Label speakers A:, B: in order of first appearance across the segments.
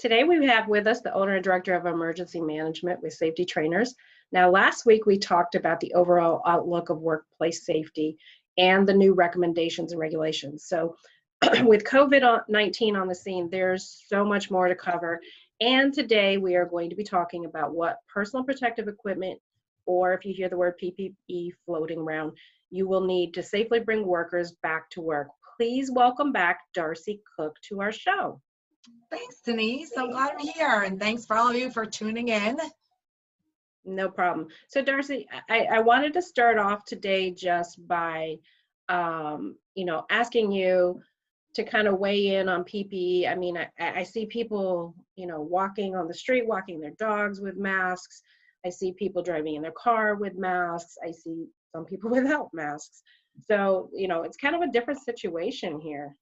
A: Today we have with us the owner and director of emergency management with Safety Trainers. Now, last week we talked about the overall outlook of workplace safety and the new recommendations and regulations. So with COVID-19 on the scene, there's so much more to cover. And today we are going to be talking about what personal protective equipment, or if you hear the word PPE floating around, you will need to safely bring workers back to work. Please welcome back Darcy Cook to our show.
B: Thanks, Denise. So glad I'm here, and thanks for all of you for tuning in.
A: No problem. So Darcy, I wanted to start off today just by, asking you to kind of weigh in on PPE. I mean, I see people, walking on the street, walking their dogs with masks. I see people driving in their car with masks. I see some people without masks. So, it's kind of a different situation here.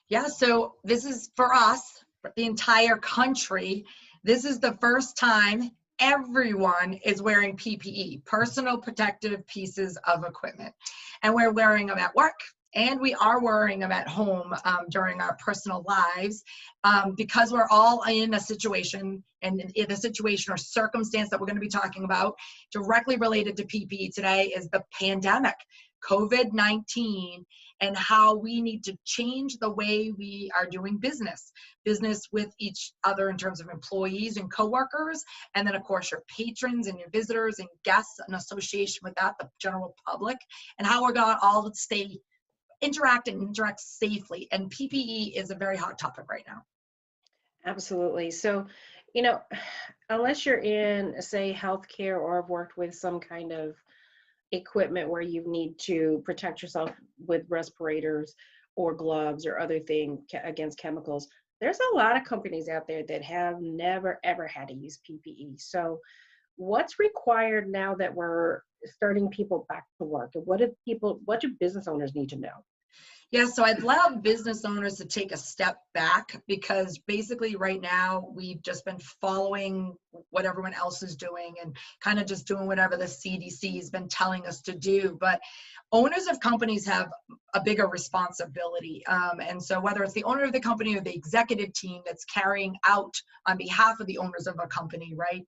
B: Yeah, so this is for us, the entire country. This is the first time everyone is wearing PPE, personal protective pieces of equipment. And we're wearing them at work, and we are wearing them at home during our personal lives because we're all in a situation, and in a situation or circumstance that we're going to be talking about directly related to PPE today is the pandemic, COVID-19, and how we need to change the way we are doing business with each other in terms of employees and coworkers, and then of course your patrons and your visitors and guests in association with that, the general public, and how we're going to all interact safely. And PPE is a very hot topic right now.
A: Absolutely. So, unless you're in, say, healthcare or have worked with some kind of equipment where you need to protect yourself with respirators or gloves or other things against chemicals, there's a lot of companies out there that have never ever had to use PPE. So what's required now that we're starting people back to work, and what do business owners need to know?
B: Yeah, so I'd love business owners to take a step back, because basically right now we've just been following what everyone else is doing and kind of just doing whatever the CDC has been telling us to do. But owners of companies have a bigger responsibility. And so whether it's the owner of the company or the executive team that's carrying out on behalf of the owners of a company, right?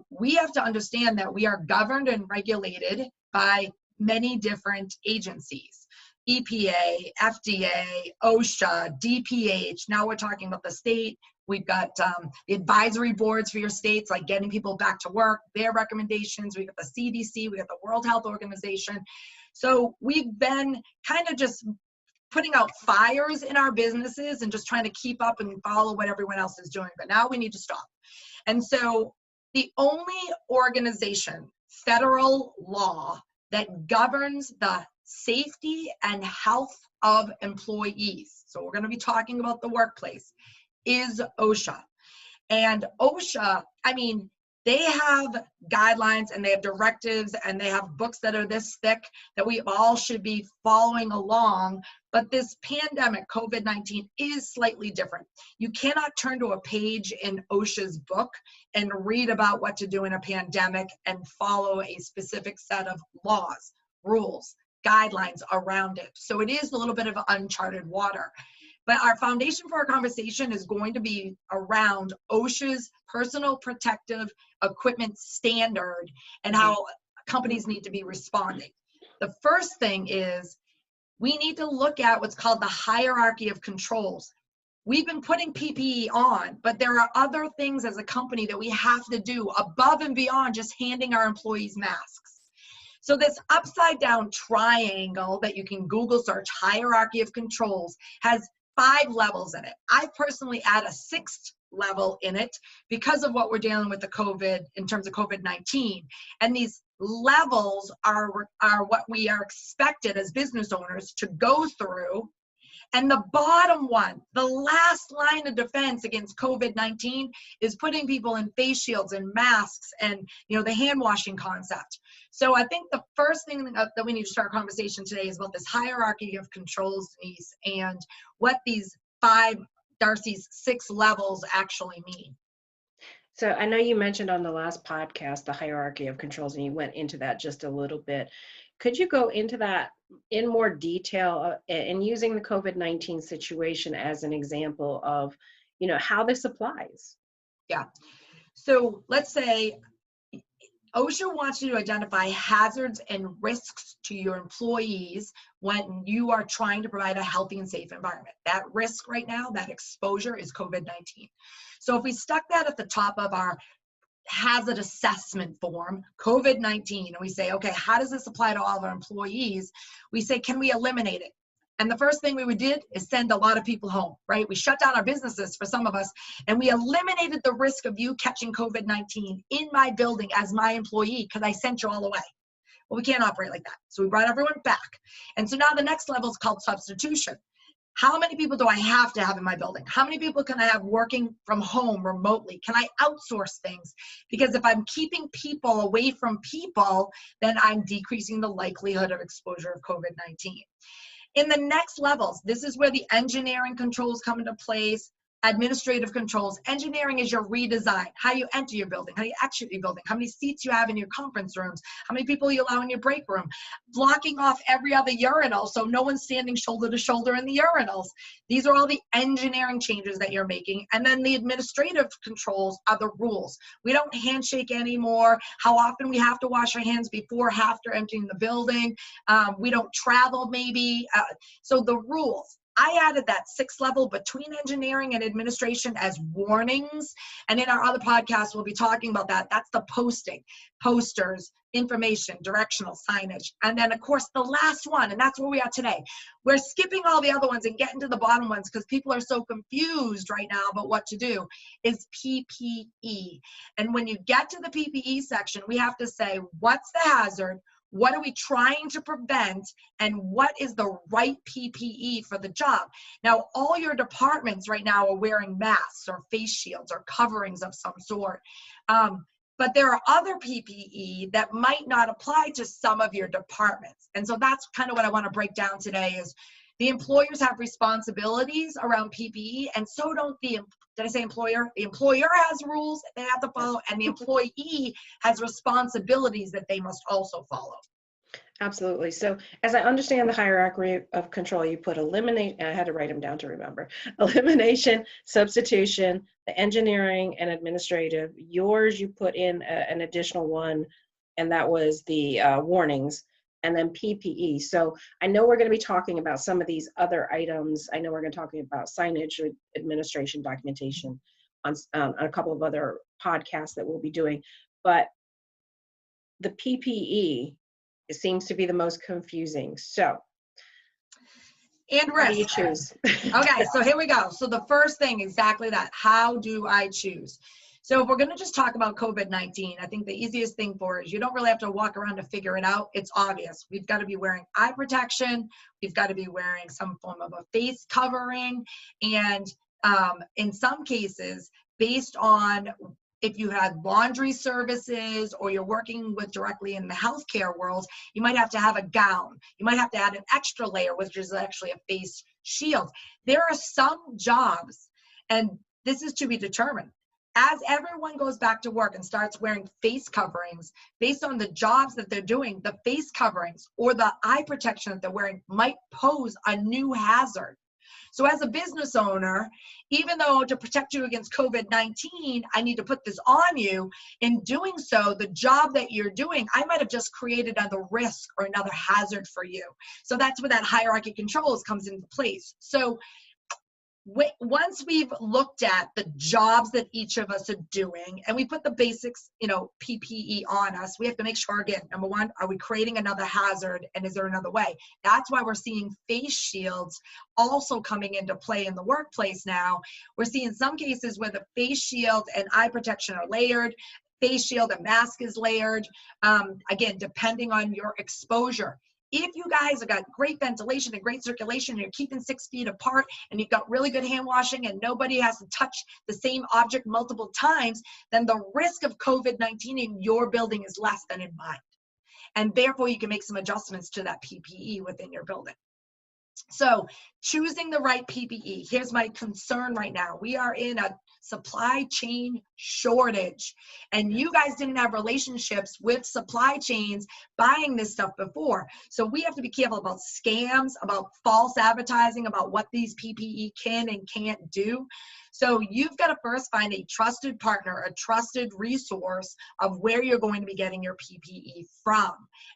B: We have to understand that we are governed and regulated by many different agencies. EPA, FDA, OSHA, DPH. Now we're talking about the state. We've got the advisory boards for your states, like getting people back to work, their recommendations. We've got the CDC, we got the World Health Organization. So we've been kind of just putting out fires in our businesses and just trying to keep up and follow what everyone else is doing. But now we need to stop. And so the only organization, federal law, that governs the safety and health of employees, so we're going to be talking about the workplace, is OSHA. And OSHA, they have guidelines and they have directives and they have books that are this thick that we all should be following along. But this pandemic, COVID-19, is slightly different. You cannot turn to a page in OSHA's book and read about what to do in a pandemic and follow a specific set of laws, rules, guidelines around it. So it is a little bit of uncharted water. But our foundation for our conversation is going to be around OSHA's personal protective equipment standard and how companies need to be responding. The first thing is we need to look at what's called the hierarchy of controls. We've been putting PPE on, but there are other things as a company that we have to do above and beyond just handing our employees masks. So this upside down triangle that you can Google search, hierarchy of controls, has 5 levels in it. I personally add a 6th level in it because of what we're dealing with the COVID in terms of COVID-19. And these levels are what we are expected as business owners to go through. And the bottom one, the last line of defense against COVID-19, is putting people in face shields and masks and the hand washing concept. So I think the first thing that we need to start our conversation today is about this hierarchy of controls, Denise, and what these 5, Darcy's 6 levels actually mean.
A: So I know you mentioned on the last podcast the hierarchy of controls, and you went into that just a little bit. Could you go into that in more detail and using the COVID-19 situation as an example of, how this applies.
B: Yeah. So let's say OSHA wants you to identify hazards and risks to your employees when you are trying to provide a healthy and safe environment. That risk right now, that exposure, is COVID-19. So if we stuck that at the top of our hazard assessment form, COVID-19, and we say, okay, how does this apply to all of our employees? We say, can we eliminate it? And the first thing we did is send a lot of people home, right? We shut down our businesses for some of us, and we eliminated the risk of you catching COVID-19 in my building as my employee because I sent you all away. Well, we can't operate like that. So we brought everyone back. And so now the next level is called substitution. How many people do I have to have in my building? How many people can I have working from home remotely? Can I outsource things? Because if I'm keeping people away from people, then I'm decreasing the likelihood of exposure of COVID-19. In the next levels, this is where the engineering controls come into place, administrative controls. Engineering is your redesign, how you enter your building, how you exit your building, how many seats you have in your conference rooms, how many people you allow in your break room, blocking off every other urinal so no one's standing shoulder to shoulder in the urinals. These are all the engineering changes that you're making. And then the administrative controls are the rules. We don't handshake anymore, how often we have to wash our hands before, after entering the building. We don't travel maybe. So the rules. I added that 6th level between engineering and administration as warnings. And in our other podcasts, we'll be talking about that. That's the posting, posters, information, directional signage. And then, of course, the last one, and that's where we are today. We're skipping all the other ones and getting to the bottom ones because people are so confused right now about what to do, is PPE. And when you get to the PPE section, we have to say, what's the hazard? What are we trying to prevent? And what is the right PPE for the job? Now, all your departments right now are wearing masks or face shields or coverings of some sort. But there are other PPE that might not apply to some of your departments. And so that's kind of what I want to break down today is the employers have responsibilities around PPE, and so don't the, did I say employer? The employer has rules they have to follow, and the employee has responsibilities that they must also follow.
A: Absolutely. So as I understand the hierarchy of control, you put eliminate, and I had to write them down to remember, elimination, substitution, the engineering and administrative. Yours, you put in an additional one, and that was the warnings, and then PPE. So I know we're going to be talking about some of these other items. I know we're going to be talking about signage, administration, documentation on a couple of other podcasts that we'll be doing. But the PPE, it seems to be the most confusing. So,
B: and risk.
A: How do you choose?
B: Okay, so here we go. So the first thing, exactly that. How do I choose? So if we're going to just talk about COVID-19, I think the easiest thing for it is you don't really have to walk around to figure it out. It's obvious. We've got to be wearing eye protection. We've got to be wearing some form of a face covering. And in some cases, based on if you had laundry services or you're working with directly in the healthcare world, you might have to have a gown. You might have to add an extra layer, which is actually a face shield. There are some jobs, and this is to be determined. As everyone goes back to work and starts wearing face coverings, based on the jobs that they're doing, the face coverings or the eye protection that they're wearing might pose a new hazard. So as a business owner, even though to protect you against COVID-19, I need to put this on you, in doing so, the job that you're doing, I might have just created another risk or another hazard for you. So that's where that hierarchy of controls comes into place. So once we've looked at the jobs that each of us are doing and we put the basics, PPE on us, we have to make sure, again, number one, are we creating another hazard, and is there another way? That's why we're seeing face shields also coming into play in the workplace now. We're seeing some cases where the face shield and eye protection are layered, face shield and mask is layered, again, depending on your exposure. If you guys have got great ventilation and great circulation, and you're keeping 6 feet apart, and you've got really good hand washing, and nobody has to touch the same object multiple times, then the risk of COVID-19 in your building is less than in mine. And therefore, you can make some adjustments to that PPE within your building. So choosing the right PPE, here's my concern right now. We are in a supply chain shortage. And you guys didn't have relationships with supply chains buying this stuff before. So we have to be careful about scams, about false advertising, about what these PPE can and can't do. So you've got to first find a trusted partner, a trusted resource of where you're going to be getting your PPE from,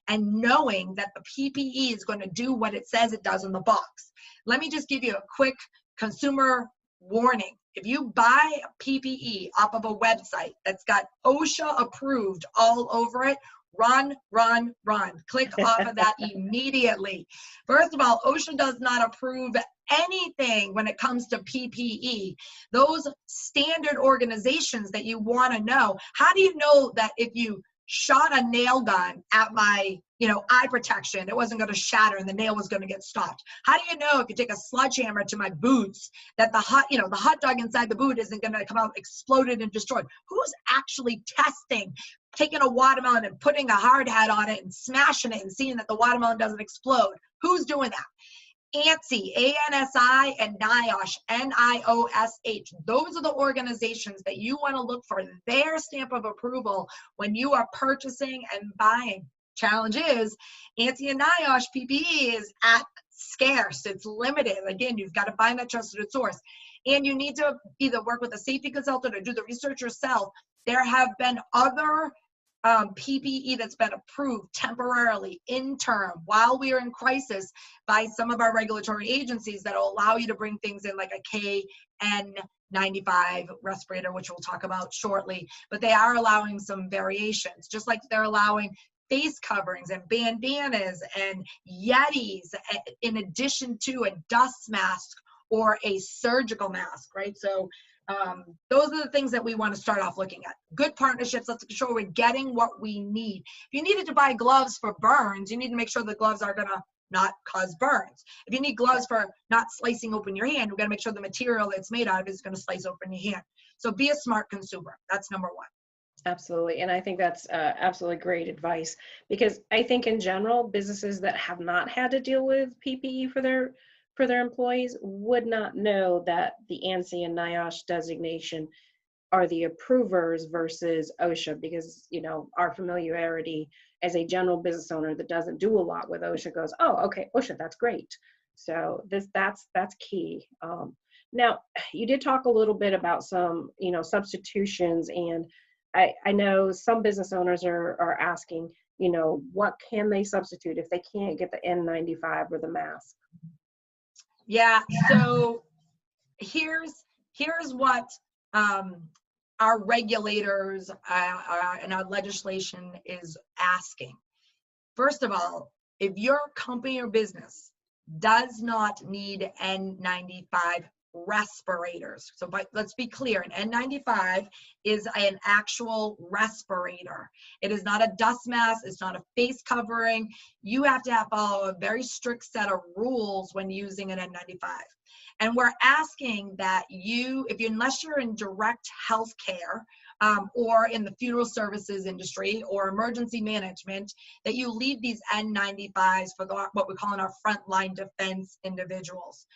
B: and knowing that the PPE is going to do what it says it does in the box. Let me just give you a quick consumer warning. If you buy PPE off of a website that's got OSHA approved all over it, run, run, run. Click off of that immediately. First of all, OSHA does not approve anything when it comes to PPE. Those standard organizations that you want to know, how do you know that if you shot a nail gun at my, eye protection, it wasn't going to shatter and the nail was going to get stopped? How do you know if you take a sledgehammer to my boots that the hot dog inside the boot isn't going to come out exploded and destroyed? Who's actually testing, taking a watermelon and putting a hard hat on it and smashing it and seeing that the watermelon doesn't explode? Who's doing that? ANSI, ANSI, and NIOSH, NIOSH. Those are the organizations that you want to look for their stamp of approval when you are purchasing and buying. Challenge is, ANSI and NIOSH PPE is scarce. It's limited. Again, you've got to find that trusted source. And you need to either work with a safety consultant or do the research yourself. There have been other PPE that's been approved temporarily, interim, while we are in crisis by some of our regulatory agencies that will allow you to bring things in like a N95 respirator, which we'll talk about shortly. But they are allowing some variations, just like they're allowing face coverings and bandanas and Yetis in addition to a dust mask or a surgical mask, right? So those are the things that we want to start off looking at. Good partnerships. Let's make sure we're getting what we need. If you needed to buy gloves for burns, you need to make sure the gloves are going to not cause burns. If you need gloves for not slicing open your hand, we've got to make sure the material it's made out of is going to slice open your hand. So be a smart consumer. That's number one.
A: Absolutely. And I think that's absolutely great advice, because I think in general, businesses that have not had to deal with PPE for their employees would not know that the ANSI and NIOSH designation are the approvers versus OSHA, because our familiarity as a general business owner that doesn't do a lot with OSHA goes, oh, okay, OSHA, that's great. So that's key. Now, you did talk a little bit about some substitutions, and I know some business owners are asking, what can they substitute if they can't get the N95 or the mask?
B: Yeah, so here's what our regulators and our legislation is asking. First of all, if your company or business does not need N95 respirators, but let's be clear, an N95 is an actual respirator. It is not a dust mask. It's not a face covering. You have to follow a very strict set of rules when using an N95. And we're asking that unless you're in direct healthcare or in the funeral services industry or emergency management, that you leave these N95s for what we're calling our frontline defense individuals.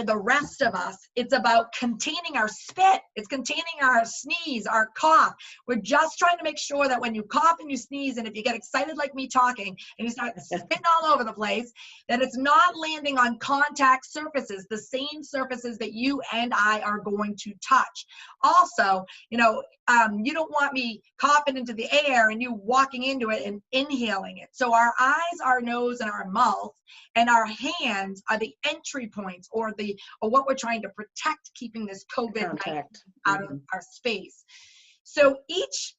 B: The rest of us, it's about containing our spit. It's containing our sneeze, our cough. We're just trying to make sure that when you cough and you sneeze, and if you get excited like me talking and you start spitting all over the place, that it's not landing on contact surfaces, the same surfaces that you and I are going to touch. Also, you don't want me coughing into the air and you walking into it and inhaling it. So our eyes, our nose, and our mouth and our hands are the entry points, or what we're trying to protect, keeping this COVID-19 out of our space. So each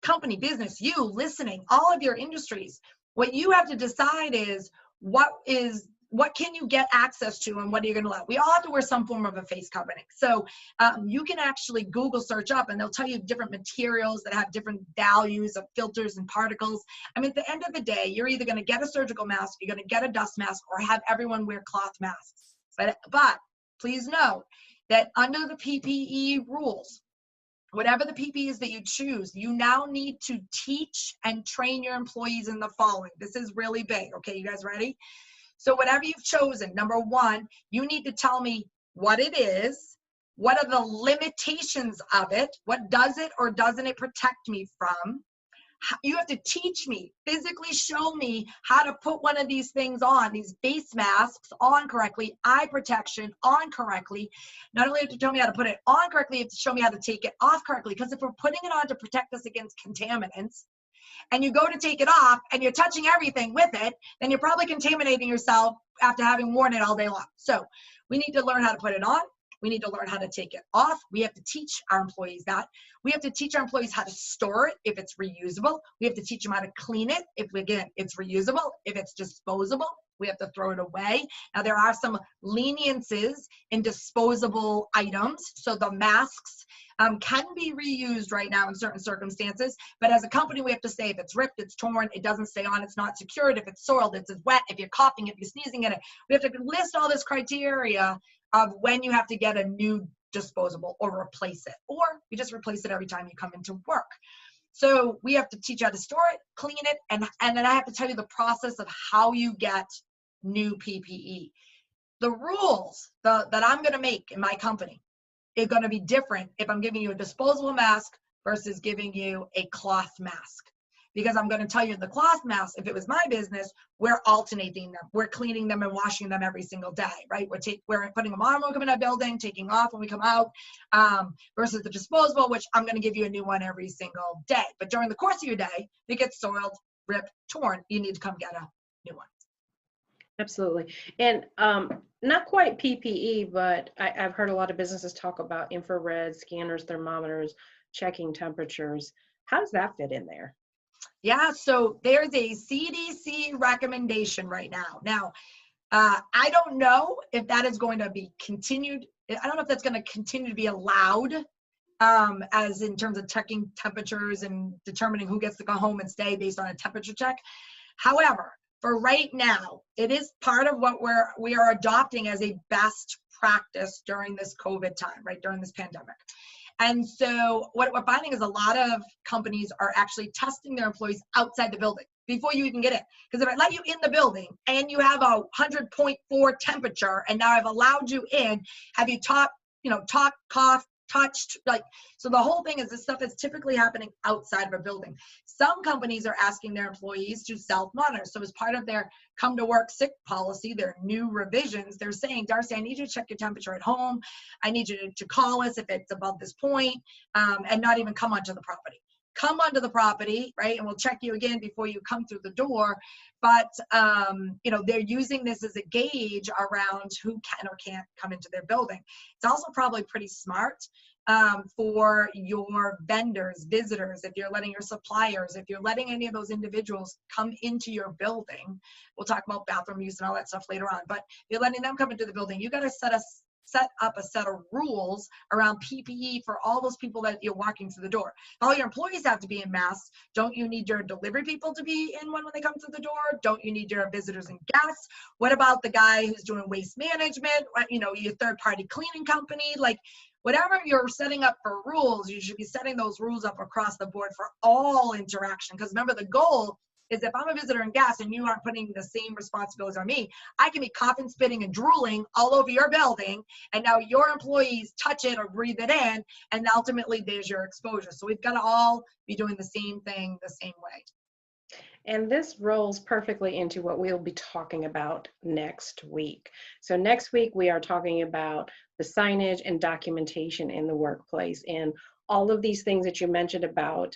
B: company, business, you listening, all of your industries, what you have to decide is what can you get access to and what are you going to allow? We all have to wear some form of a face covering. So you can actually Google search up and they'll tell you different materials that have different values of filters and particles. I mean, at the end of the day, you're either going to get a surgical mask, you're going to get a dust mask, or have everyone wear cloth masks. But please note that under the PPE rules, whatever the PPE is that you choose, you now need to teach and train your employees in the following. This is really big. Okay, you guys ready? So whatever you've chosen, number one, you need to tell me what it is, What are the limitations of it? What does it or doesn't it protect me from? You have to teach me, physically show me how to put one of these things on, these face masks on correctly, eye protection on correctly. Not only have to tell me how to put it on correctly, you have to show me how to take it off correctly. Because if we're putting it on to protect us against contaminants, and you go to take it off and you're touching everything with it, then you're probably contaminating yourself after having worn it all day long. So we need to learn how to put it on. We need to learn how to take it off. We have to teach our employees that. We have to teach our employees how to store it if it's reusable. We have to teach them how to clean it if, again, it's reusable. If it's disposable, we have to throw it away. Now, there are some leniences in disposable items. So the masks can be reused right now in certain circumstances. But as a company, we have to say if it's ripped, it's torn, it doesn't stay on, it's not secured, if it's soiled, it's wet, if you're coughing, if you're sneezing in it. We have to list all this criteria of when you have to get a new disposable or replace it, or you just replace it every time you come into work. So we have to teach you how to store it, clean it, and then I have to tell you the process of how you get new PPE. The rules that I'm going to make in my company are going to be different if I'm giving you a disposable mask versus giving you a cloth mask. Because I'm going to tell you the cloth masks, if it was my business, we're alternating them. We're cleaning them and washing them every single day, right? We're putting them on when we come in our building, taking off when we come out, versus the disposable, which I'm going to give you a new one every single day. But during the course of your day, if it gets soiled, ripped, torn, you need to come get a new one.
A: Absolutely. And not quite PPE, but I've heard a lot of businesses talk about infrared scanners, thermometers, checking temperatures. How does that fit in there?
B: Yeah, so there's a CDC recommendation right now. Now, I don't know if that is going to be continued. I don't know if that's going to continue to be allowed, as in terms of checking temperatures and determining who gets to go home and stay based on a temperature check. However, for right now, it is part of what we are adopting as a best practice during this COVID time, right, during this pandemic. And so what we're finding is a lot of companies are actually testing their employees outside the building before you even get in. Because if I let you in the building and you have a 100.4 temperature and now I've allowed you in, have you talked, coughed, touched, so the whole thing is this stuff is typically happening outside of a building. Some companies are asking their employees to self-monitor. So as part of their come to work sick policy, their new revisions, they're saying, Darcy, I need you to check your temperature at home. I need you to call us if it's above this point, and not even come onto the property. Come onto the property, right? And we'll check you again before you come through the door. But, they're using this as a gauge around who can or can't come into their building. It's also probably pretty smart for your vendors, visitors, if you're letting your suppliers, if you're letting any of those individuals come into your building. We'll talk about bathroom use and all that stuff later on. But if you're letting them come into the building, you got to set up a set of rules around PPE for all those people that you're walking through the door. All your employees have to be in masks. Don't you need your delivery people to be in one when they come through the door? Don't you need your visitors and guests? What about the guy who's doing waste management? Your third-party cleaning company? Whatever you're setting up for rules, you should be setting those rules up across the board for all interaction. Because remember, the goal is if I'm a visitor and guest and you aren't putting the same responsibilities on me, I can be coughing, spitting, and drooling all over your building, and now your employees touch it or breathe it in, and ultimately there's your exposure. So we've got to all be doing the same thing the same way.
A: And this rolls perfectly into what we'll be talking about next week. So next week, we are talking about the signage and documentation in the workplace, and all of these things that you mentioned about,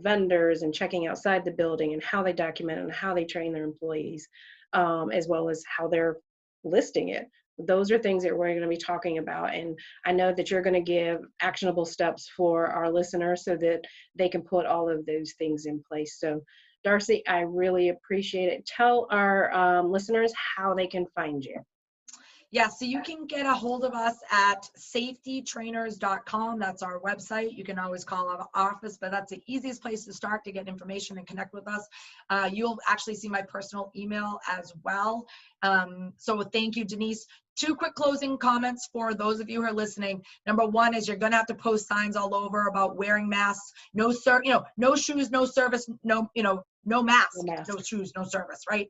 A: vendors and checking outside the building and how they document and how they train their employees, as well as how they're listing it. Those are things that we're going to be talking about. And I know that you're going to give actionable steps for our listeners so that they can put all of those things in place. So Darcy, I really appreciate it. Tell our listeners how they can find you.
B: Yeah, so you can get a hold of us at safetytrainers.com. That's our website. You can always call our office, but that's the easiest place to start to get information and connect with us. You'll actually see my personal email as well. So thank you, Denise. 2 quick closing comments for those of you who are listening. Number 1 is you're going to have to post signs all over about wearing masks. No shoes, no service, no no mask,
A: No mask.
B: no shoes, no service, right?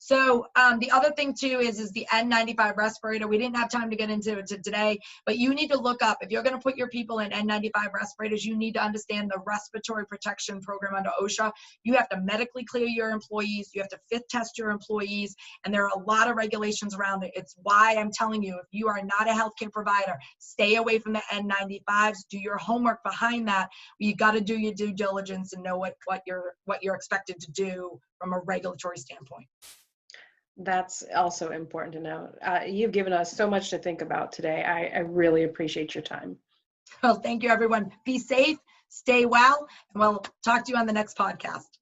B: So the other thing too is the N95 respirator. We didn't have time to get into it today, but you need to look up, if you're going to put your people in N95 respirators, you need to understand the respiratory protection program under OSHA. You have to medically clear your employees. You have to fit test your employees. And there are a lot of regulations around it. It's why I'm telling you, if you are not a healthcare provider, stay away from the N95s. Do your homework behind that. You got to do your due diligence and know what you're expected to do from a regulatory standpoint.
A: That's also important to know. You've given us so much to think about today. I really appreciate your time.
B: Well, thank you, everyone. Be safe, stay well, and we'll talk to you on the next podcast.